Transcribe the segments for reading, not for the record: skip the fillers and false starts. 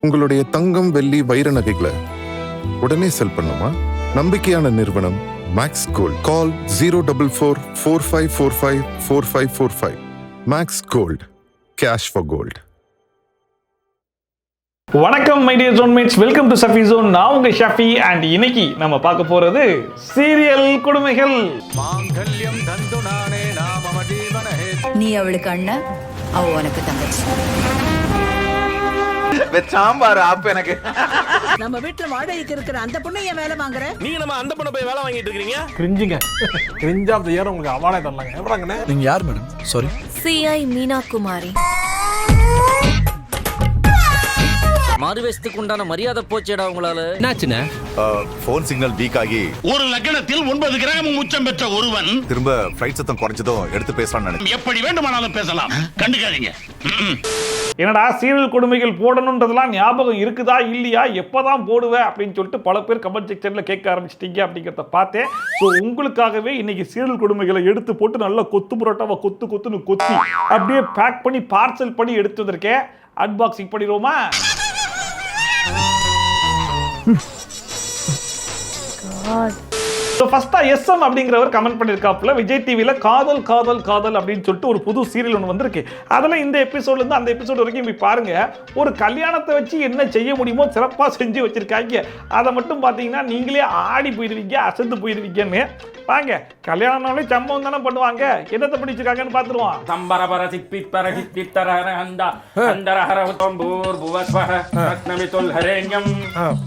உங்களுடைய தங்கம், வெள்ளி, வைர நகைகளை உடனே செல் பண்ணுமா? நம்பிக்கையான நிறுவனம் Max Gold. Call 04445454545. Max Gold, cash for gold. வணக்கம் my dear zonemates, welcome to Shafi Zone. நான் உங்க ஷஃபி அண்ட் இன்னைக்கு நம்ம பார்க்க போறது சீரியல் கொடுமைகள். நீ அவளுக்கு அண்ணன், அவ உனக்கு தங்கச்சி. சாம்பார் ஆப் எனக்கு. நம்ம வீட்டுல வாடகைக்கு இருக்கிற அந்த பொண்ணு ஏன் வேலை வாங்குற? நீங்க நம்ம அந்த பொண்ணை போய் வேலை வாங்கிட்டு இருக்கீங்க. கிரிஞ்சிங்க, கிரிஞ்ச் ஆஃப் தி இயர் உங்களுக்கு அவார்டே தரலாங்க. எப்படாங்கண்ணே? நீங்க யார் madam? Sorry. CI Meena Kumari. மாறுவேஷத்துக்கு உண்டான மரியாதை போச்சேடா உங்களால. என்னாச்சுண்ணே? போன் சிக்னல் வீக் ஆகி ஒரு லக்னத்தில் 9 கிராம் உச்சம் பெற்ற ஒருவன் திரும்ப ஃபிளைட் சத்தம் குறைஞ்சதும் எடுத்து பேசலாம்னு நினைக்கிறேன். எப்படி வேண்டுமானாலும் பேசலாம், கண்டுக்காதீங்க. என்னடா சீரியல் கொடுமைகள் போடணுன்றதெல்லாம் ஞாபகம் இருக்குதா இல்லையா, எப்பதான் போடுவேன் அப்படின்னு சொல்லிட்டு பல பேர் கமெண்ட் செக்ஷன்ல கேட்க ஆரம்பிச்சிட்டீங்க அப்படிங்கிறத பார்த்தேன். ஸோ உங்களுக்காகவே இன்னைக்கு சீரியல் கொடுமைகளை எடுத்து போட்டு நல்லா கொத்து புரோட்டாவை கொத்துன்னு கொத்தி அப்படியே பேக் பண்ணி பார்சல் பண்ணி எடுத்து வந்திருக்கேன். அன்பாக்சிங் பண்ணிடுவோமா? ஃபர்ஸ்டா எஸ்எம் அப்படிங்கிறவர் கமெண்ட் பண்ணிருக்காப்புல, விஜய் டிவில காதல் காதல் காதல் அப்படின்னு சொல்லிட்டு ஒரு புது சீரியல் ஒன்று வந்திருக்கு. அதில் இந்த எபிசோட்ல இருந்து அந்த எபிசோட் வரைக்கும் போய் பாருங்க. ஒரு கல்யாணத்தை வச்சு என்ன செய்ய முடியுமோ சிறப்பாக செஞ்சு வச்சிருக்காங்க. அதை மட்டும் பார்த்தீங்கன்னா நீங்களே ஆடி போயிடுவீங்க, அசந்து போயிடுவீங்கன்னு. வாங்க, கல்யாணம்னாலே சம்பவம் தானே பண்ணுவாங்க. என்னத்தை படிச்சிருக்காங்கன்னு பார்த்துருவோம். சம்பரபர சிப்பிப்பர சித்தித்தரஹர அண்டா அண்டரஹர தம்பூர் புவஸ்வஹ ரத்னமிதுல் ஹரேண்யம்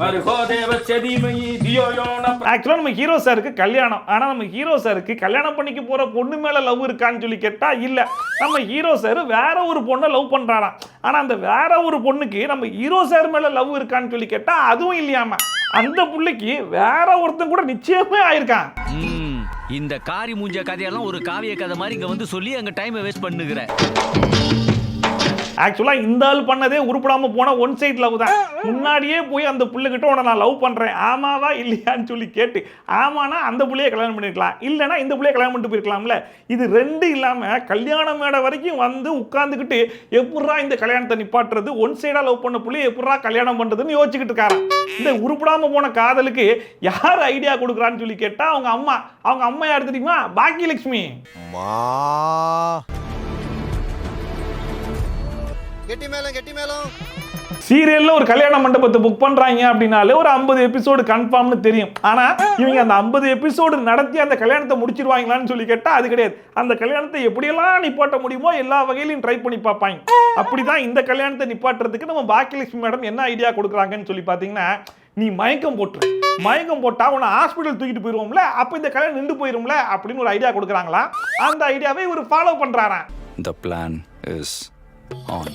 பர்ஹோ தேவஸ்ய தீமஹி தியோ யோன. ஆக்சுவலாக நம்ம ஹீரோ சாருக்கு கல்யாணம். ஆனால் நம்ம ஹீரோ சாருக்கு கல்யாணம் பண்ணிக்க போற பொண்ணு மேல லவ் இருக்கான்னு சொல்லி கேட்டா இல்ல. நம்ம ஹீரோ சார் வேற ஒரு பொண்ணை லவ் பண்றாராம். ஆனா அந்த வேற ஒரு பொண்ணுக்கு நம்ம ஹீரோ சார் மேல லவ் இருக்கான்னு சொல்லி கேட்டா அதுவும் இல்லையாம. அந்த புள்ளைக்கு வேற ஒருத்தன் கூட நிச்சயமே ஆயிருக்கான். இந்த காரி மூஞ்ச கதையெல்லாம் ஒரு காவிய கதை மாதிரி இங்க வந்து சொல்லி அங்க டைமை வேஸ்ட் பண்ணுகிற. ஆக்சுவலாக இந்த ஆள் பண்ணதே உருப்படாம போன ஒன் சைட் லவ் தான். முன்னாடியே போய் அந்த புள்ளைகிட்ட உன நான் லவ் பண்றேன், ஆமாவா இல்லையான்னு சொல்லி கேட்டு ஆமானா அந்த புள்ளையை கல்யாணம் பண்ணிருக்கலாம், இல்லைன்னா இந்த புள்ளையை கல்யாணம் பண்ணிட்டு போயிருக்கலாம்ல. இது ரெண்டு இல்லாம கல்யாண மேடை வரைக்கும் வந்து உட்கார்ந்துக்கிட்டு எப்படா இந்த கல்யாணத்தை நிப்பாட்டுறது, ஒன் சைடா லவ் பண்ண புள்ளையை எப்படா கல்யாணம் பண்றதுன்னு யோசிச்சுக்கிட்டு இருக்காரு. இந்த உருப்படாம போன காதலுக்கு யார் ஐடியா கொடுக்குறான்னு சொல்லி கேட்டா அவங்க அம்மா யார் தெரியுமா? பாக்கியலட்சுமி. சீரியல்ல ஒரு கல்யாண மண்டபத்தை புக் பண்றாங்க அப்படின்னாலே ஒரு 50 எபிசோடு கன்ஃபார்ம்னு தெரியும். ஆனா இவங்க அந்த 50 எபிசோடு நடத்தி அந்த கல்யாணத்தை முடிச்சிருவாங்களான்னு சொல்லி கேட்டா அது கிடையாது. அந்த கல்யாணத்தை எப்படியெல்லாம் நிப்பாட்ட முடியுமோ எல்லா வகையிலையும் ட்ரை பண்ணி பார்ப்பாங்க. அப்படிதான் இந்த கல்யாணத்தை நிப்பாட்டுறதுக்கு நம்ம பாக்கியலட்சுமி மேடம் என்ன ஐடியா கொடுக்குறாங்கன்னு சொல்லி பாத்தீங்கன்னா, நீ மயக்கம் போட்டா உன்னை ஹாஸ்பிட்டல் தூக்கிட்டு போயிருவோம்ல, அப்ப இந்த கல்யாணம் நின்று போயிரும்ல அப்படின்னு ஒரு ஐடியா கொடுக்குறாங்களா. அந்த ஐடியாவை இவர் ஃபாலோ பண்றாராம். The plan is on.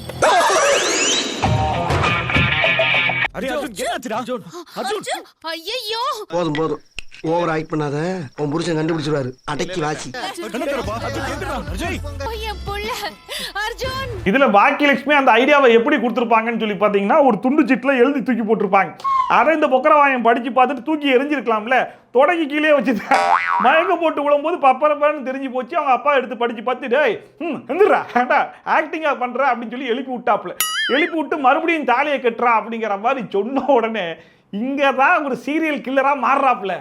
போதும் ஓவர் ஆக்ட் பண்ணாத, உன் புருஷன் கண்டுபிடிச்சிருவாரு. அடக்கி வாசி. இதுல பாக்கியலட்சுமி அந்த ஐடியாவை எப்படி கொடுத்துருப்பாங்கன்னு சொல்லி பாத்தீங்கன்னா, ஒரு துண்டு சீட்டுல எழுதி தூக்கி போட்டிருப்பாங்க. அதை இந்த பொக்கரவாயம் படிச்சு பார்த்துட்டு தூக்கி எரிஞ்சிருக்கலாம்ல, தொடங்கி கீழே வச்சுட்டு மயக்க போட்டு விழும்போது பப்பரப்பான்னு தெரிஞ்சு போச்சு. அவங்க அப்பா எடுத்து படிச்சு பார்த்துட்டு வந்துடுறா ஆக்டிங்கா பண்ற அப்படின்னு சொல்லி எழுப்பி விட்டு மறுபடியும் தாலியை கட்டுறா அப்படிங்கிற மாதிரி சொன்ன உடனே இங்கதான் ஒரு சீரியல் கில்லரா மாறுறாப்ல.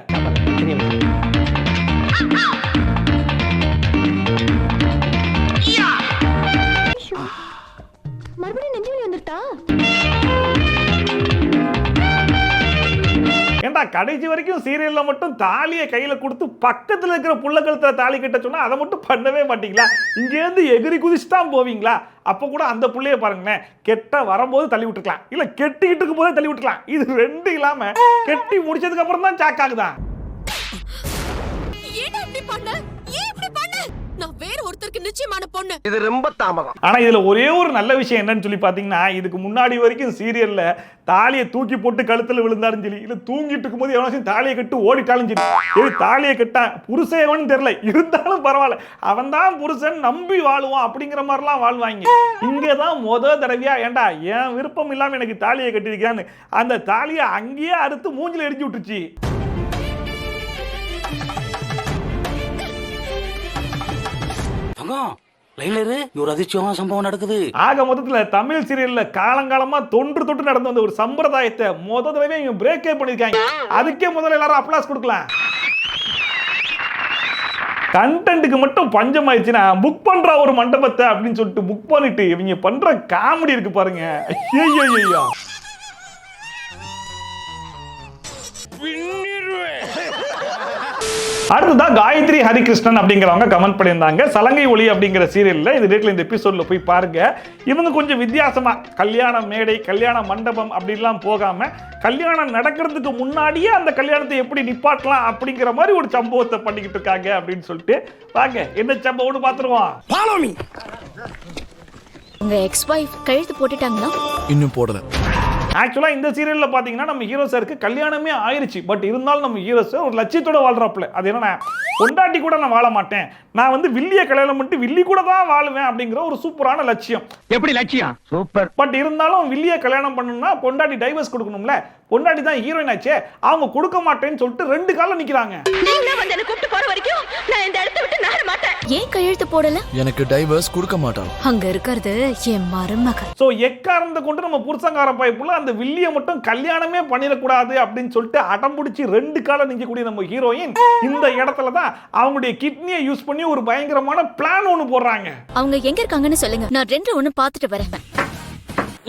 ஏண்டா கடைசி வரைக்கும் சீரியல்ல மட்டும் தாலியை கையில கொடுத்து பக்கத்துல இருக்கிற புள்ள கழுத்துல தாலி கட்ட சொன்னா அதை மட்டும் பண்ணவே மாட்டீங்களா? இங்க இருந்து எகிரி குதிச்சு தான் போவீங்களா? அப்ப கூட அந்த புள்ளைய பாருங்களேன், கெட்ட வரும்போது தள்ளி விட்டுருக்கலாம், இல்ல கெட்டிக்கிட்டு இருக்கும் போதே தள்ளி விட்டுக்கலாம். இது ரெண்டு இல்லாம கெட்டி முடிச்சதுக்கு அப்புறம் தான் சாக்காகுதான். இது ரொம்ப தாமதம். ஆனா இதுல ஒரே ஒரு நல்ல விஷயம் என்னன்னு சொல்லி பாத்தீங்கன்னா, இதுக்கு முன்னாடி வரைக்கும் சீரியல்ல தாலியை தூக்கி போட்டு கழுத்துல விழுந்தாலும் சரி, இல்ல தூங்கிட்டு இருக்கும் போது எவனாச்சும் தாலியை கட்டு ஓடிட்டாலும் சரி, தாலியை கட்டான் புருஷன் தெரியல இருந்தாலும் பரவாயில்ல, அவன் தான் புருஷன் நம்பி வாழுவான் அப்படிங்கிற மாதிரிலாம் வாழ்வாங்க. இங்கதான் தடவையா ஏண்டா என் விருப்பம் இல்லாம எனக்கு தாலியை கட்டிருக்கான்னு அந்த தாலியை அங்கேயே அறுத்து மூஞ்சில எரிஞ்சு விட்டுருச்சு. ஒரு அதிர்ச்சியான சம்பவம் நடக்குது. ஆக மொத்தத்துல தமிழ் சீரியல்ல காலங்காலமா தொன்று நடந்த அந்த ஒரு சம்பிரதாயத்தை முத தடவை இவங்க பிரேக்கே பண்ணிருக்காங்க. அதுக்கே முதல்ல எல்லாரும் அப்ளாஸ் கொடுக்கலாம். கண்டென்ட்டுக்கு மட்டும் பஞ்சம் ஆயிடுச்சுன்னா புக் பண்ற ஒரு மண்டபத்தை அப்படின்னு சொல்லிட்டு புக் பண்ணிட்டு இவங்க பண்ற காமெடி இருக்கு பாருங்க. ஐயோ அடுத்ததான் காயத்ரி ஹரிகிருஷ்ணன் அப்படிங்கிறவங்க கமெண்ட் பண்ணியிருந்தாங்க. சலங்கை ஒளி அப்படிங்கிற சீரியல்ல இந்த டேட்ல இந்த எபிசோட்ல போய் பாருங்க. இவங்க கொஞ்சம் வித்தியாசமா கல்யாண மேடை கல்யாண மண்டபம் அப்படின்லாம் போகாம கல்யாணம் நடக்கிறதுக்கு முன்னாடியே அந்த கல்யாணத்தை எப்படி நிப்பாட்டலாம் அப்படிங்கிற மாதிரி ஒரு சம்பவத்தை பண்ணிக்கிட்டு இருக்காங்க அப்படின்னு சொல்லிட்டு வாங்க என்ன சம்பவம்னு பார்த்துருவோம். Follow me. உங்க எக்ஸ் வைஃப் கழுத்து போட்டுட்டாங்களா? இன்னும் போடல. ஆக்சுவலா இந்த சீரியல்ல பாத்தீங்கன்னா நம்ம ஹீரோ சாருக்கு கல்யாணமே ஆயிருச்சு. பட் இருந்தாலும் நம்ம ஹீரோ சார் ஒரு லட்சியத்தோட வாழ்றாப்ல. அது என்னன்னா பொண்டாட்டி கூட நான் வாழ மாட்டேன், நான் வந்து வில்லிய கல்யாணம் பண்ணிட்டு வில்லி கூட தான் வாழுவேன் அப்படிங்கிற ஒரு சூப்பரான லட்சியம். எப்படி லட்சியம்? சூப்பர். பட் இருந்தாலும் வில்லிய கல்யாணம் பண்ணணும்னா பொண்டாட்டி டைவர்ஸ் கொடுக்கணும்ல. பொண்டாட்டி தான் ஹீரோயின் ஆச்சே, அவங்க கொடுக்க மாட்டேன்னு சொல்லிட்டு 2 கால்ல நிக்கிறாங்க. ஏன் கையெழுத்து போடல? எனக்கு டைவர்ஸ் கொடுக்க மாட்டாங்க. அங்க இருக்கிறது என் மருமக. சோ எக்காரணத்தை கொண்டு நம்ம புருஷங்கார பைப்புல அந்த வில்லிய மட்டும் கல்யாணமே பண்ணிடக்கூடாது அப்படின்னு சொல்லிட்டு அடம்பிடிச்சு 2 கால நிக்கக்கூடிய நம்ம ஹீரோயின் இந்த இடத்துல தான் அவங்களுடைய கிட்னியை யூஸ் பண்ணி ஒரு பயங்கரமான பிளான் ஒன்று போடுறாங்க. அவங்க எங்க இருக்காங்கன்னு சொல்லுங்க, நான் 2 பார்த்துட்டு வரேன்.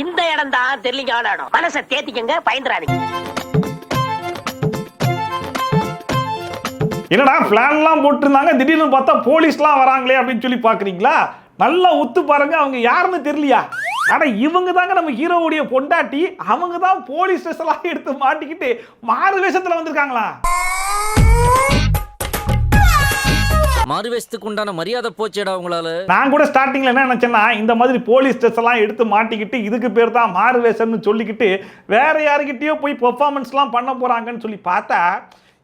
இந்த இடம் தான் தெரியல இடம். மனசை தேத்திக்கங்க, பயந்துறாதீங்க. என்னடா பிளான்லாம் போட்டுருந்தாங்க, திடீர்னு பார்த்தா போலீஸ்லாம் வராங்களே அப்படின்னு சொல்லி பாக்குறீங்களா? நல்லா ஒத்து பாருங்க, அவங்க யாருன்னு தெரியலையா? ஆனா இவங்க தாங்க நம்ம ஹீரோவுடைய பொண்டாட்டி. அவங்க தான் போலீஸ் ஸ்டேஷன்லாம் எடுத்து மாட்டிக்கிட்டு மாறு வேஷத்துல வந்திருக்காங்களா? மாறுவேஷத்துக்கு உண்டான மரியாதை போச்சேடா உங்களால. நான் கூட ஸ்டார்டிங்ல என்ன நினைச்சேன்னா இந்த மாதிரி போலீஸ் ஸ்டேஷன் எல்லாம் எடுத்து மாட்டிக்கிட்டு இதுக்கு பேர் தான் மாறுவேஷம்னு சொல்லிக்கிட்டு வேற யாருக்கிட்டயோ போய் பெர்ஃபார்மன்ஸ்லாம் பண்ண போறாங்கன்னு சொல்லி பார்த்தா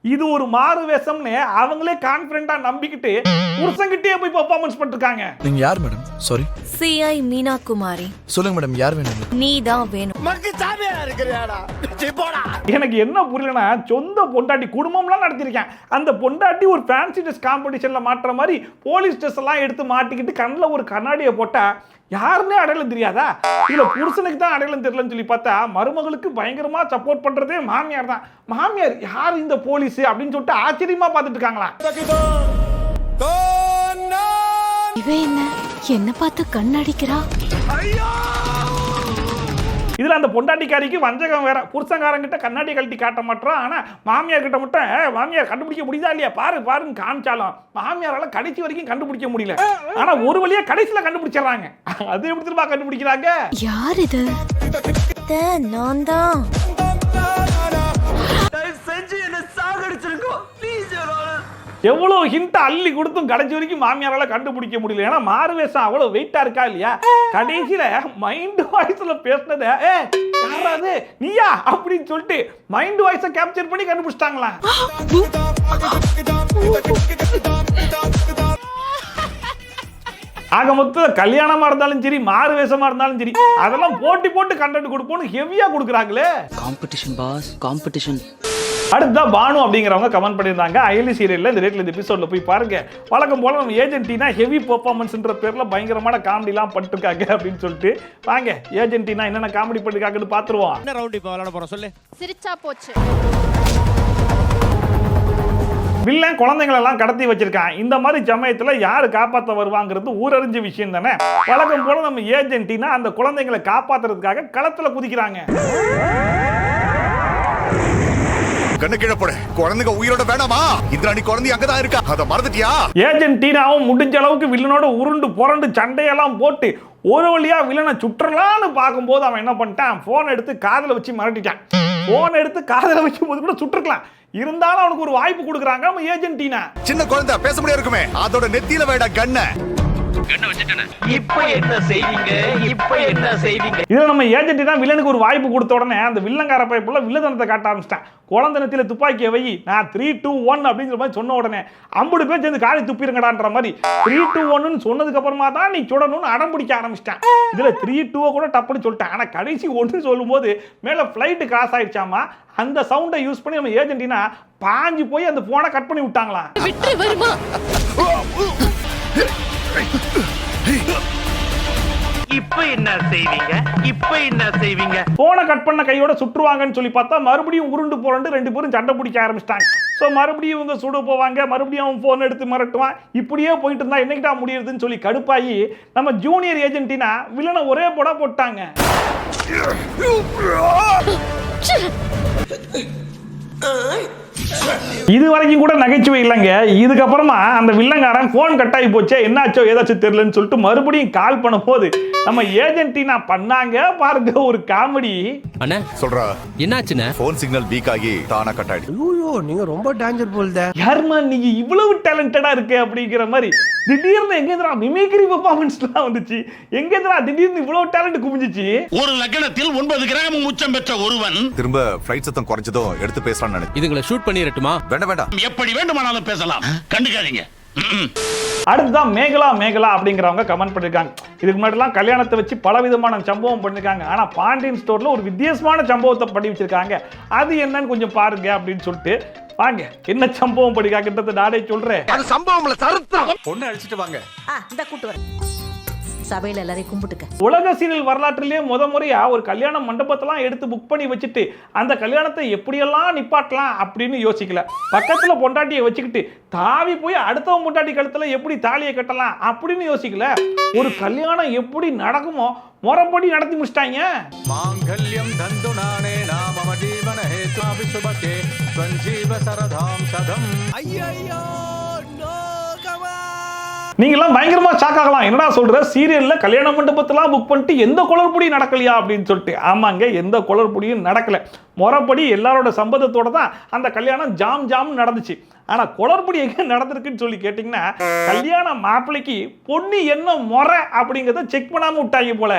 இது ஒரு மாறு வேஷம்னு அவங்களே கான்ஃபிடென்ட்டா நம்பிக்கிட்டு புருஷன்கிட்டயே போய் பெர்ஃபார்மன்ஸ் பண்ணிருக்காங்க. நீங்க யார் madam? Sorry. CI Meena Kumari. சொல்லுங்க மேடம், யார் வேணும்? நீ தான் வேணும். மக்கு சாமியா இருக்கிறியாடா. போடா. எனக்கு என்ன புரியலனா, சொந்த பொண்டாட்டி குடும்பம்லாம் நடத்திருக்கேன், அந்த பொண்டாட்டி ஒரு ஃபேன்சி ட்ரெஸ் காம்படிஷன்ல மாட்டுற மாதிரி போலீஸ் ட்ரெஸ் எல்லாம் எடுத்து மாட்டிக்கிட்டு கண்ணில் ஒரு கண்ணாடியை போட்டா யாருன்னே அடையாளம் தெரியாதா? இதுல புருஷனுக்கு தான் அடையாளம் தெரியலன்னு சொல்லி பார்த்தா மருமகளுக்கு பயங்கரமா சப்போர்ட் பண்றதே மாமியார் தான். மாமியார் யார் இந்த போலீஸ் அப்படின்னு சொல்லிட்டு ஆச்சரியமா பார்த்துட்டு இருக்காங்களா? இவன் என்ன பார்த்து கண்ணடிக்கிறா? இதுல அந்த பொண்டாட்டிக்காரிக்கு வஞ்சகம் வேற. புருஷங்காரங்கிட்ட கண்ணாடி கழட்டி காட்ட மாட்டோம், ஆனா மாமியார் கிட்ட மட்டும் மாமியார் கண்டுபிடிக்க முடியுதா இல்லையா பாரு பாருன்னு காமிச்சாலும் மாமியாரால கடைசி வரைக்கும் கண்டுபிடிக்க முடியல. ஆனா ஒரு வழியா கடைசியில கண்டுபிடிச்சிடறாங்க. அது எப்படி திரும்ப கண்டுபிடிக்கிறாங்க? யார் இது? நான் தான். எவ்வளவு ஹிண்ட் அள்ளி கொடுத்தும் கடைசி வரைக்கும் மாமியாரால கண்டுபிடிக்க முடியல. ஏன்னா மாறுவேஷம் அவ்வளவு வெயிட்டா இருக்கா இல்லையா? கடைசியில மைண்ட் வாய்ஸ்ல பேசினத யாராவது நீயா அப்படின்னு சொல்லிட்டு மைண்ட் வாய்ஸை கேப்சர் பண்ணி கண்டுபிடிச்சிட்டாங்களா? ஆக மொத்தம் கல்யாணமா இருந்தாலும் சரி மாறு வேஷமா இருந்தாலும் சரி அதெல்லாம் போட்டி போட்டு கண்டென்ட் கொடுப்போம்னு ஹெவியா கொடுக்குறாங்களே. Competition pass, competition. அடுத்தா பானு அப்படிங்கிறவங்க கமெண்ட் பண்ணியிருந்தாங்க. அயலி சீரியல்ல இந்த ரேட்ல இந்த எபிசோட்ல போய் பாருங்க. வழக்கம் போல நம்ம ஏஜென்டினா ஹெவி பெர்ஃபார்மன்ஸ்ன்ற பேர்ல பயங்கரமான காமெடிலாம் பண்ணிருக்காங்க அப்படின்னு சொல்லிட்டு வாங்க ஏஜென்டினா என்னென்ன காமெடி பண்ணிருக்காங்கன்னு பாத்துருவோம். என்ன ரவுண்ட் இப்ப விளையாட போறோம் சொல்லு. சிரிச்சா போச்சு. வில்லன் குழந்தைங்களை எல்லாம் கடத்தி வச்சிருக்கான். இந்த மாதிரி சமயத்துல யாரு காப்பாற்ற வருவாங்கிறது ஊரறிஞ்ச விஷயம் தானே. வழக்கம் போல நம்ம ஏஜென்டினா அந்த குழந்தைங்களை காப்பாத்துறதுக்காக களத்துல குதிக்கிறாங்க. கண்ணு கீழ போடு, குழந்தைங்க உயிரோட வேணாமா? இந்திராணி குழந்தை அங்கதான் இருக்கா, அத மறந்துட்டியா? ஏஜென்டினாவும் முடிஞ்ச அளவுக்கு வில்லனோட உருண்டு புரண்டு சண்டையெல்லாம் போட்டு ஒரு வழியா வில்லனை சுற்றலான்னு பார்க்கும்போது அவன் என்ன பண்ணிட்டான், போன் எடுத்து காதல வச்சு மிரட்டிட்டான். போன் எடுத்து காதல வைக்கும் போது கூட சுட்டுருக்கலாம். இருந்தாலும் அவனுக்கு ஒரு வாய்ப்பு கொடுக்குறாங்க நம்ம ஏஜென்டினா. சின்ன குழந்தை பேச முடியாது இருக்குமே, அதோட நெத்தியில வேடா கண்ண. இப்ப என்ன செய்வீங்க? இப்ப என்ன செய்வீங்க? இதுல நம்ம ஏஜென்டினா வில்லனுக்கு ஒரு வாய்ப்பு கொடுத்த உடனே அந்த வில்லங்கார பைப்புல வில்லதனத்தை காட்ட ஆரம்பிச்சிட்டான். குழந்தை நெத்தியில துப்பாக்கியை வை, நான் 3, 2, 1 அப்படிங்கிற மாதிரி சொன்ன உடனே 50 பேர் சேர்ந்து காரி துப்பிருங்கடான்ற மாதிரி 3, 2, 1 சொன்னதுக்கு அப்புறமா தான் நீ சுடணும்னு அடம் பிடிக்க ஆரம்பிச்சிட்டான். இதுல 3, 2 கூட டப்புன்னு சொல்லிட்டான். ஆனா கடைசி 1 சொல்லும் போது மேல பிளைட் கிராஸ் ஆயிடுச்சாமா. அந்த சவுண்டை யூஸ் பண்ணி நம்ம ஏஜென்டினா பாஞ்சு போய் அந்த போனை கட் பண்ணி விட்டாங்களா. இப்ப என்ன செய்வீங்க இப்ப என்ன செய்வீங்க? போனை கட் பண்ண கையோட சுற்றுவாங்கன்னு சொல்லி பார்த்தா மறுபடியும் உருண்டு போறண்டு ரெண்டு பேரும் சண்டை பிடிக்க ஆரம்பிச்சிட்டாங்க. ஸோ மறுபடியும் இவங்க சுட போவாங்க, மறுபடியும் அவன் ஃபோன் எடுத்து மிரட்டுவான். இப்படியே போயிட்டு இருந்தா என்னைக்கிட்டா முடியுதுன்னு சொல்லி கடுப்பாகி நம்ம ஜூனியர் ஏஜென்டினா வில்லனை ஒரே போட போட்டாங்க. இது வரைக்கும் கூட நகைச்சுவை இல்லைங்க. இதுக்கப்புறமா அந்த வில்லங்காரன் போன் கட் ஆகி போச்சே, என்னாச்சோ ஏதாச்சும் தெரியலன்னு சொல்லிட்டு மறுபடியும் கால் பண்ண போது நம்ம ஏஜென்டினா பண்ணாங்க பாருங்க ஒரு காமெடி. அண்ணா சொல்றா என்னாச்சுண்ணே? போன் சிக்னல் வீக் ஆகி தானா கட் ஆயிடுச்சு. ஐயோ நீங்க ரொம்ப டேஞ்சர் போல்த. யாருமா நீங்க இவ்வளவு டேலண்டடா இருக்கு அப்படிங்கிற மாதிரி திடீர்னு எங்கேந்திரா மிமிக்ரி பெர்ஃபார்மன்ஸ்லாம் வந்துச்சு, எங்கேந்திரா திடீர்னு இவ்வளவு டேலண்ட் குமிஞ்சிச்சு. ஒரு லக்னத்தில் 9 கிராம் உச்சம் பெற்ற ஒருவன் திரும்ப ஃப்ளைட் சத்தம் குறைஞ்சதும் எடுத்து பேசலாம்னு நினைக்கிறேன். இதுங்களை ஷூட் பண்ணிரட்டுமா? வேண்டாம் வேண்டாம், எப்படி வேண்டுமானாலும் பேசலாம், கண்டுக்காதீங்க. அடுத்துதான் மேகலா மேகலா அப்படிங்கிறவங்க கமெண்ட் பண்ணிருக்காங்க. இதுக்கு முன்னாடிலாம் கல்யாணத்தை வச்சு பல விதமான சம்பவம் பண்ணிருக்காங்க. ஆனா பாண்டியன் ஸ்டோர்ல ஒரு வித்தியாசமான சம்பவத்தை பண்ணி வச்சிருக்காங்க. அது என்னன்னு கொஞ்சம் பாருங்க அப்படின்னு சொல்லிட்டு வாங்க என்ன சம்பவம் படிக்காங்கன்றத நானே சொல்றேன். அது சம்பவம்ல சரித்திரம். பொண்ணு அழிச்சிட்டு வாங்க. இந்த கூட்டு வர சபையில எல்லாரையும் கும்பிட்டுக்க. உலக சீரியல் வரலாற்றிலேயே முறையா ஒரு கல்யாண மண்டபத்தெல்லாம் எடுத்து புக் பண்ணி வச்சுட்டு அந்த கல்யாணத்தை எப்படியெல்லாம் நிப்பாட்டலாம் அப்படின்னு யோசிக்கல. பக்கத்துல பொண்டாட்டியை வச்சுக்கிட்டு தாவி போய் அடுத்தவன் பொண்டாட்டி கழுத்துல எப்படி தாலியை கட்டலாம் அப்படின்னு யோசிக்கல. ஒரு கல்யாணம் எப்படி நடக்குமோ முறைப்படி நடத்தி முடிச்சிட்டாங்க. மாங்கல்யம் தந்து நானே நாம ஜீவன ஹேது அபிசுபகே ஸ்வஞ்சீவ சரதாம் சதம். ஐயோ நீங்களாம் பயங்கரமா ஷாக் ஆகலாம். என்னடா சொல்ற, சீரியல்ல கல்யாண மண்டபத்தெல்லாம் புக் பண்ணிட்டு எந்த குளறுபடியும் நடக்கலையா அப்படின்னு சொல்லிட்டு. ஆமாங்க, எந்த குளறுபடியும் நடக்கல. முறைப்படி எல்லாரோட சம்மதத்தோட தான் அந்த கல்யாணம் ஜாம் நடந்துச்சு. ஆனா குளறுபடி எங்க நடந்திருக்குன்னு சொல்லி கேட்டீங்கன்னா, கல்யாண மாப்பிள்ளைக்கு பொண்ணு என்ன முறை அப்படிங்கறத செக் பண்ணாம விட்டாங்க போல.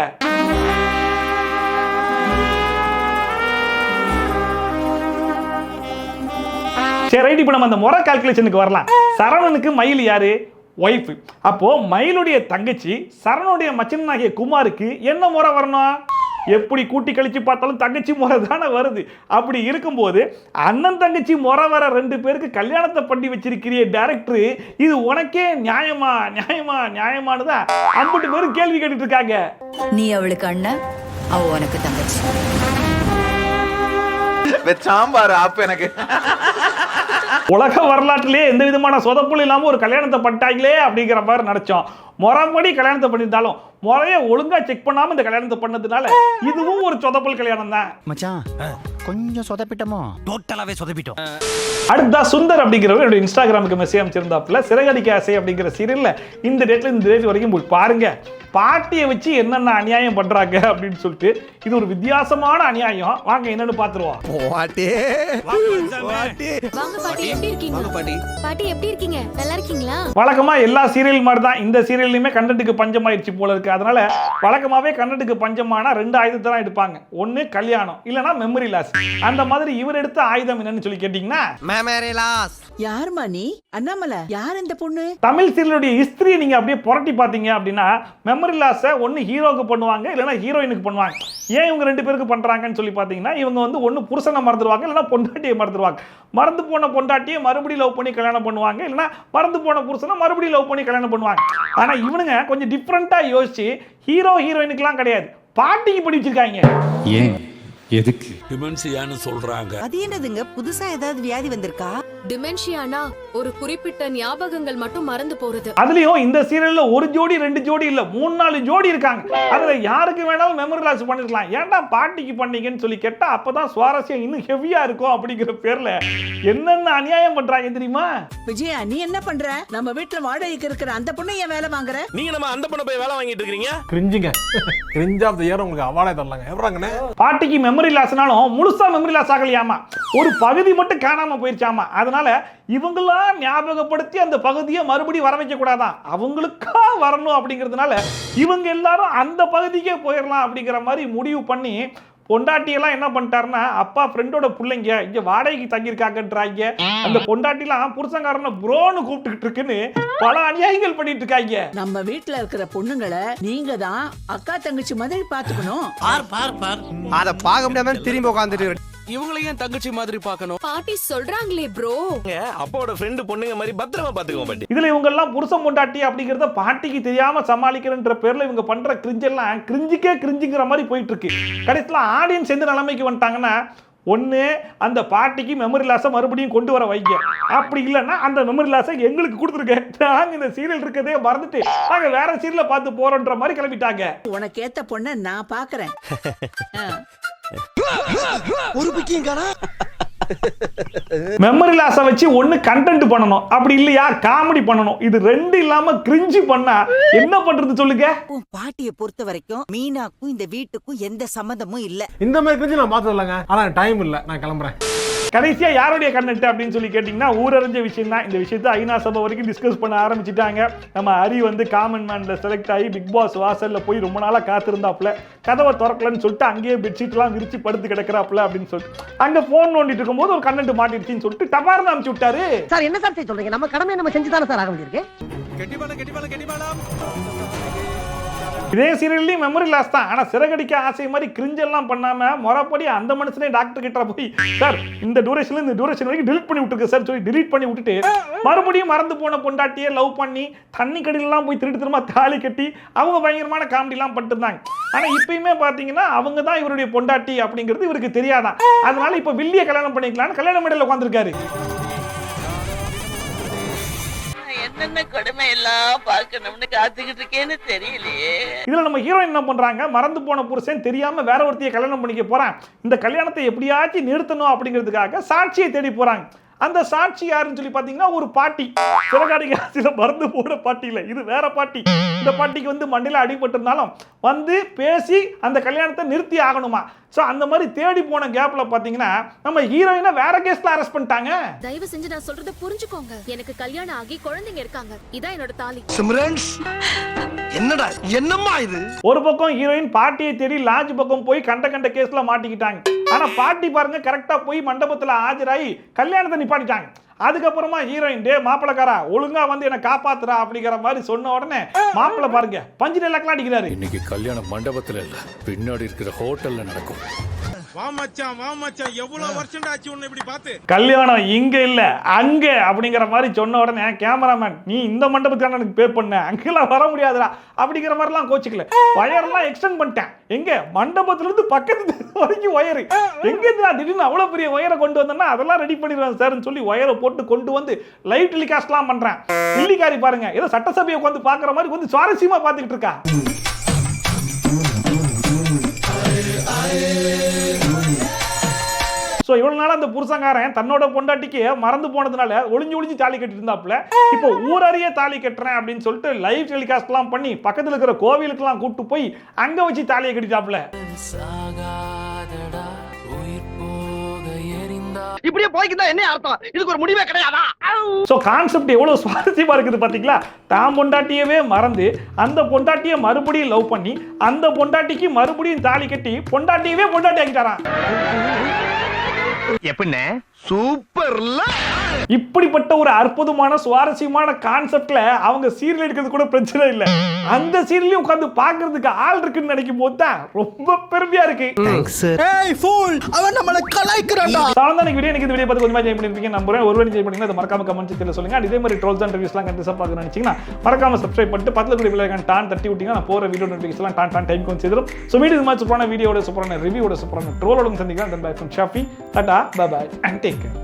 சரி ரைட், இப்போ நம்ம அந்த முறை கால்குலேஷனுக்கு வரலாம். சரவணனுக்கு மயில் யாரு? ஒய்ஃப். அப்போ மயிலுடைய தங்கச்சி சரவணுடைய மச்சனாகிய குமாருக்கு என்ன முறை வரணும்? எப்படி கூட்டி கழிச்சு பார்த்தாலும் தங்கச்சி முறை தானே வருது. அப்படி இருக்கும்போது அண்ணன் தங்கச்சி முறை வர ரெண்டு பேருக்கு கல்யாணத்தை பண்ணி வச்சிருக்கிறிய டைரக்டர், இது உனக்கே நியாயமா நியாயமா நியாயமானதா 50 பேரும் கேள்வி கேட்டுட்டு இருக்காங்க. நீ அவளுக்கு அண்ணன், அவ உனக்கு தங்கச்சி. சாம்பார் ஆப் எனக்கு. உலக வரலாற்றிலே எந்த விதமான சொதப்பும் இல்லாம ஒரு கல்யாணத்தை பண்ணிட்டாங்களே அப்படிங்கிற மாதிரி நினைச்சோம். முறைப்படி கல்யாணத்தை பண்ணியிருந்தாலும் முறைய ஒழுங்கா செக் பண்ணாம இந்த கல்யாணத்தை பண்ணதுனால இதுவும் ஒரு சொதப்பல் கல்யாணம் தான். மச்சான் கொஞ்சம் சொதப்பிட்டோமோ? டோட்டலாவே சொதப்பிட்டோம். அடுத்தா சுந்தர் அப்படிங்கிறவர் என்னோட இன்ஸ்டாகிராமுக்கு மெசேஜ் அமைச்சிருந்தாப்புல, சிறகடிக்க ஆசை அப்படிங்கிற சீரியல்ல இந்த டேட்ல இந்த டேட் வரைக்கும் போய் பாருங்க, பாட்டியை வச்சு என்னென்ன அநியாயம் பண்றாங்க அப்படின்னு சொல்லிட்டு. இது ஒரு வித்தியாசமான அநியாயம். வாங்க என்னன்னு பாத்துருவோம். பாட்டி வாங்க பாட்டி, எப்படி இருக்கீங்க? பாட்டி எப்படி இருக்கீங்க? நல்லா இருக்கீங்களா? வழக்கமா எல்லா சீரியல் மாதிரி தான் இந்த சீரியல்லையுமே கண்டென்ட்டுக்கு பஞ்சமாயிருச்சு போல இருக்கு. அதனால வழக்கமாவே கண்டென்ட்டுக்கு பஞ்சமானா 2 ஆயுதத்தை தான் எடுப்பாங்க. ஒன்னு கல்யாணம், இல்லனா மெமரி லாஸ். அந்த மாதிரி இவர் எடுத்த ஆயுதம் என்னன்னு சொல்லி கேட்டீங்கன்னா மெமரி லாஸ். யாருமா நீ? அண்ணாமலை யார் இந்த பொண்ணு? தமிழ் சீரியலுடைய ஹிஸ்டரியை நீங்க அப்படியே புரட்டி பார்த்தீங்க அப்படின்னா மெமரி லாஸை ஒன்று ஹீரோக்கு பண்ணுவாங்க, இல்லைனா ஹீரோயினுக்கு பண்ணுவாங்க. ஏன் இவங்க 2 பேருக்கு பண்றாங்கன்னு சொல்லி பார்த்தீங்கன்னா, இவங்க வந்து ஒன்று புருஷனை மறந்துடுவாங்க, இல்லைனா பொண்டாட்டியை மறந்துடுவாங்க. மறந்து போன பொண்டாட்டியை மறுபடியும் லவ் பண்ணி கல்யாணம் பண்ணுவாங்க, இல்லைனா மறந்து போன புருஷனை மறுபடியும் லவ் பண்ணி கல்யாணம் பண்ணுவாங்க. ஆனா இவனுங்க கொஞ்சம் டிஃப்ரெண்டா யோசிச்சு ஹீரோ ஹீரோயினுக்குலாம் கிடையாது, பாட்டிக்கு படி வச்சிருக்காங்க. ஏன் எதுக்கு டிமென்ஷியான்னு சொல்றாங்க? அது என்னதுங்க, புதுசா ஏதாவது வியாதி வந்திருக்கா? டிமென்ஷியானா ஒரு குறிப்பிட்ட ஞாபகங்கள் மட்டும் மறந்து போறது. அதுலயும் இந்த சீரியல்ல ஒரு ஜோடி 2 ஜோடி இல்ல 3-4 ஜோடி இருக்காங்க. அதுல யாருக்கு வேணாலும் மெமரி லாஸ் பண்ணிருக்கலாம். ஏன்டா பாட்டிக்கு பண்ணீங்கன்னு சொல்லி கேட்டா அப்பதான் சுவாரஸ்யம் இன்னும் ஹெவியா இருக்கும் அப்படிங்கிற பேர்ல என்னென்ன அநியாயம் பண்றாங்க தெரியுமா? விஜயா, நீ என்ன பண்ற? நம்ம வீட்டுல வாடகைக்கு இருக்கிற அந்த பொண்ணு ஏன் வேலை வாங்குற? நீங்க நம்ம அந்த பொண்ணை போய் வேலை வாங்கிட்டு இருக்கீங்க. கிரிஞ்சுங்க. கிரிஞ்ச் ஆஃப் தி இயர் உங்களுக்கு அவார்டே தரலாங்க. எப்பறாங்கண்ணே? பாட்டிக்கு மெமரி லாஸ்னாலும் முழுசா மெமரி லாஸ் ஆகலையாமா, ஒரு பகுதி மட்டும் காணாம போயிருச்சாமா. அதனால இவங்களாம் ஞாபகப்படுத்தி அந்த பகுதியை மறுபடியும் வர வைக்க கூடாதான், அவங்களுக்கா வரணும் அப்படிங்கிறதுனால இவங்க எல்லாரும் அந்த பகுதிக்கே போயிடலாம் அப்படிங்கிற மாதிரி முடிவு பண்ணி பொண்டாட்டியெல்லாம் என்ன பண்ணிட்டாருன்னா, அப்பா ஃப்ரெண்டோட பிள்ளைங்க இங்க வாடகைக்கு தங்கியிருக்காங்கன்றாங்க. அந்த பொண்டாட்டிலாம் புருஷங்காரனை ப்ரோன்னு கூப்பிட்டுக்கிட்டு இருக்குன்னு பல அநியாயங்கள் பண்ணிட்டு இருக்காங்க. நம்ம வீட்டுல இருக்கிற பொண்ணுங்களை நீங்க தான் அக்கா தங்கச்சி மாதிரி பாத்துக்கணும். அத பார்க்க முடியாம திரும்பி உட்காந்துட்டு இவங்களையும் தங்கச்சி மாதிரி பார்க்கணும். பாட்டி சொல்றாங்களே ப்ரோ. அப்போட ஃப்ரெண்டு பொண்ணுங்க மாதிரி பத்திரமா பாத்துக்கோ பாட்டி. இதுல இவங்க எல்லாம் புருஷன் பொண்டாட்டி அப்படிங்கறத பாட்டிக்கு தெரியாம சமாளிக்கிறன்ற பேர்ல இவங்க பண்ற கிரிஞ்செல்லாம் கிரிஞ்சுக்கே கிரிஞ்சுங்கிற மாதிரி போயிட்டு இருக்கு. கடைசியில் ஆடியன்ஸ் எந்த நிலைமைக்கு வந்துட்டாங்கன்னா, ஒன்று அந்த பாட்டிக்கு மெமரி லாஸை மறுபடியும் கொண்டு வர வைக்க, அப்படி இல்லைன்னா அந்த மெமரி லாஸை எங்களுக்கு கொடுத்துருக்கேன், நாங்கள் இந்த சீரியல் இருக்கதே மறந்துட்டு நாங்கள் வேற சீரியலை பார்த்து போறோன்ற மாதிரி கிளம்பிட்டாங்க. உனக்கு ஏத்த பொண்ணை நான் பாக்குறேன். ஒரு பிக்கிங்காரா மெமரி லாஸை வச்சு ஒன்று கண்டென்ட் பண்ணணும், அப்படி இல்லையா காமெடி பண்ணணும். இது ரெண்டு இல்லாம கிரிஞ்சு பண்ணா என்ன பண்றது சொல்லுங்க. பாட்டியை பொறுத்த வரைக்கும் மீனாக்கும் இந்த வீட்டுக்கும் எந்த சம்மந்தமும் இல்ல. இந்த மாதிரி கிரிஞ்சு நான் பார்த்தது இல்லைங்க. ஆனா டைம் இல்ல, நான் கிளம்புறேன். கடைசியா யாருடைய கண்டென்ட் அப்படின்னு சொல்லி கேட்டீங்கன்னா, ஊரறிஞ்ச விஷயம் தான். இந்த விஷயத்தை ஐநா சபை வரைக்கும் டிஸ்கஸ் பண்ண ஆரம்பிச்சுட்டாங்க. நம்ம ஹரி வந்து காமன் மேன்ல செலக்ட் ஆகி பிக் பாஸ் வாசல்ல போய் ரொம்ப நாளா காத்திருந்தாப்புல, கதவை திறக்கலன்னு சொல்லிட்டு அங்கேயே பெட்ஷீட் எல்லாம் விரிச்சு படுத்து கிடக்குறாப்புல அப்படின்னு சொல்லிட்டு அங்க போன் நோண்டிட்டு இருக்கும்போது ஒரு கண்டென்ட் மாட்டிடுச்சின்னு சொல்லிட்டு டபார்னு அனுப்பிச்சு விட்டாரு. சார் என்ன சார் சொல்றீங்க? நம்ம கடமையை நம்ம செஞ்சு தானே சார் ஆக வேண்டியிருக்கு. இதே சீரியல்லையும் மெமரி லாஸ் தான். ஆனா சிறகடிக்க ஆசை மாதிரி கிரிஞ்செல்லாம் பண்ணாம முறைப்படி அந்த மனுஷனே டாக்டர் கிட்ட போய், சார் இந்த டியூரேஷன்ல இந்த டியூரேஷன் வரைக்கும் டிலீட் பண்ணி விட்டுருக்கு சார் சொல்லி டிலீட் பண்ணி விட்டுட்டு மறுபடியும் மறந்து போன பொண்டாட்டியை லவ் பண்ணி தண்ணி கடையிலாம் போய் திருட்டு திரும்ப தாலி கட்டி அவங்க பயங்கரமான காமெடிலாம் பண்ணிட்டு இருந்தாங்க. ஆனா இப்பயுமே பாத்தீங்கன்னா அவங்க தான் இவருடைய பொண்டாட்டி அப்படிங்கிறது இவருக்கு தெரியாதான். அதனால இப்ப வில்லிய கல்யாணம் பண்ணிக்கலாம்னு கல்யாண மேடையில் உட்காந்துருக்காரு. என்னென்ன கொடுமை எல்லாம் பார்க்கணும்னு காத்துக்கிட்டு இருக்கேன்னு தெரியலையே. இதுல நம்ம ஹீரோயின் என்ன பண்றாங்க, மறந்து போன புருஷன் தெரியாம வேற ஒருத்தைய கல்யாணம் பண்ணிக்க போறான், இந்த கல்யாணத்தை எப்படியாச்சும் நிறுத்தணும் அப்படிங்கிறதுக்காக சாட்சியை தேடி போறாங்க. அந்த சாட்சி யாருன்னு சொல்லி பாத்தீங்கன்னா ஒரு பாட்டி. சிறகாடிக்க ஆசையில மறந்து போன பாட்டி இல்ல, இது வேற பாட்டி. இந்த பாட்டிக்கு வந்து மண்டையில அடிபட்டிருந்தாலும் வந்து பேசி அந்த கல்யாணத்தை நிறுத்தி ஆகணுமா. சோ அந்த மாதிரி தேடி போன கேப்ல பாத்தீங்கன்னா நம்ம ஹீரோயினை வேற கேஸ்ல அரெஸ்ட் பண்ணிட்டாங்க. தயவு செஞ்சு நான் சொல்றத புரிஞ்சுக்கோங்க. எனக்கு கல்யாணம் ஆகி குழந்தைங்க இருக்காங்க. இதான் என்னோட தாலி. சிம்ரன்ஸ் என்னடா என்னம்மா இது? ஒரு பக்கம் ஹீரோயின் பாட்டியை தேடி லாட்ஜ் பக்கம் போய் கண்ட கேஸ்ல மாட்டிக்கிட்டாங்க. ஆனா பாட்டி பாருங்க கரெக்டா போய் மண்டபத்துல ஆஜராகி கல்யாணத்தை நிப்பாட்டிட்டாங்க. அதுக்கப்புறமா ஹீரோயின் டே மாப்பிளக்காரா ஒழுங்கா வந்து என்ன காப்பாத்துறா அப்படிங்கிற மாதிரி சொன்ன உடனே மாப்பிள்ள பாருங்க பஞ்சு நிலக்கெல்லாம் அடிக்கிறாரு. இன்னைக்கு கல்யாண மண்டபத்துல இல்ல, பின்னாடி இருக்கிற ஹோட்டல்ல நடக்கும். கல்யாணம் இங்க இல்ல அங்க அப்படிங்கிற மாதிரி சொன்ன உடனே கேமராமேன் நீ இந்த மண்டபத்துக்கான எனக்கு பே பண்ண, அங்கெல்லாம் வர முடியாதுடா அப்படிங்கிற மாதிரிலாம் கோச்சிக்கல. வயர்லாம் எக்ஸ்டெண்ட் பண்ணிட்டேன். எங்க மண்டபத்துல இருந்து பக்கத்து வரைக்கும் ஒயரு எங்க இருந்தா திடீர்னு அவ்வளவு பெரிய ஒயரை கொண்டு வந்தேன்னா அதெல்லாம் ரெடி பண்ணிடுவேன் சார்னு சொல்லி ஒயரை போட்டு கொண்டு வந்து லைவ் டெலிகாஸ்ட்லாம் பண்றேன். இல்லிக்காரி பாருங்க ஏதோ சட்டசபையை உட்காந்து பாக்குற மாதிரி வந்து சுவாரஸ்யமா பாத்துக்கிட்டு இருக்கா. ஸோ இவ்வளவு நாள் அந்த புருஷங்காரன் தன்னோட பொண்டாட்டிக்கு மறந்து போனதுனால ஒளிஞ்சு தாலி கட்டிட்டு இருந்தாப்புல, இப்போ ஊரறிய தாலி கட்டுறேன் அப்படின்னு சொல்லிட்டு லைவ் டெலிகாஸ்ட்லாம் பண்ணி பக்கத்தில் இருக்கிற கோவிலுக்கெல்லாம் கூட்டு போய் அங்க வச்சு தாலியை கட்டிட்டாப்புல. இப்படியே போய்க்கிட்டா என்ன அர்த்தம்? இதுக்கு ஒரு முடிவே கிடையாதா? சோ கான்செப்ட் எவ்வளவு சுவாரஸ்யமா இருக்குது பாத்தீங்களா. தான் பொண்டாட்டியவே மறந்து அந்த பொண்டாட்டியை மறுபடியும் லவ் பண்ணி அந்த பொண்டாட்டிக்கு மறுபடியும் தாலி கட்டி பொண்டாட்டியவே பொண்டாட்டி ஆக்கிட்டாராம். எப்படிண்ணே சூப்பர்ல. இப்படிப்பட்ட ஒரு அற்புதமான சுவாரஸ்யமான கான்செப்ட்ல அவங்க சீரியல் எடுக்கிறது கூட பிரச்சனை இல்ல, அந்த சீரியலையும் உட்கார்ந்து பாக்குறதுக்கு ஆள் இருக்குன்னு நினைக்கும் போது தான் ரொம்ப பெருமையா இருக்கு. ஏய் ஃபூல், அவன் நம்மள கலாய்க்கறான்டா. சாதாரண வீடியோ எனக்கு இந்த வீடியோ பார்த்து கொஞ்சமா என்ஜாய் பண்ணிருப்பீங்க நம்புறேன். ஒரு வேளை என்ஜாய் பண்ணீங்கன்னா அதை மறக்காம கமெண்ட் செக்ஷன்ல சொல்லுங்க. இதே மாதிரி ட்ரோல்ஸ் அண்ட் ரிவ்யூஸ்லாம் கண்டிப்பா பார்க்க நினைச்சீங்கன்னா மறக்காம சப்ஸ்கிரைப் பண்ணிட்டு பக்கத்துல இருக்கிற பெல் ஐகான் டான் தட்டி விட்டீங்கன்னா நான் போற வீடியோ நோட்டிஃபிகேஷன்லாம் டான் டைம் கொண்டு சேரும். சோ மீண்டும் இந்த மாதிரி சூப்பரான வீடியோட சூப்பரான ரிவ்யூவோட சூப்பரான ட்ரோலோட சந்திக்கலாம். Then bye from Shafi. Tata bye bye and take care.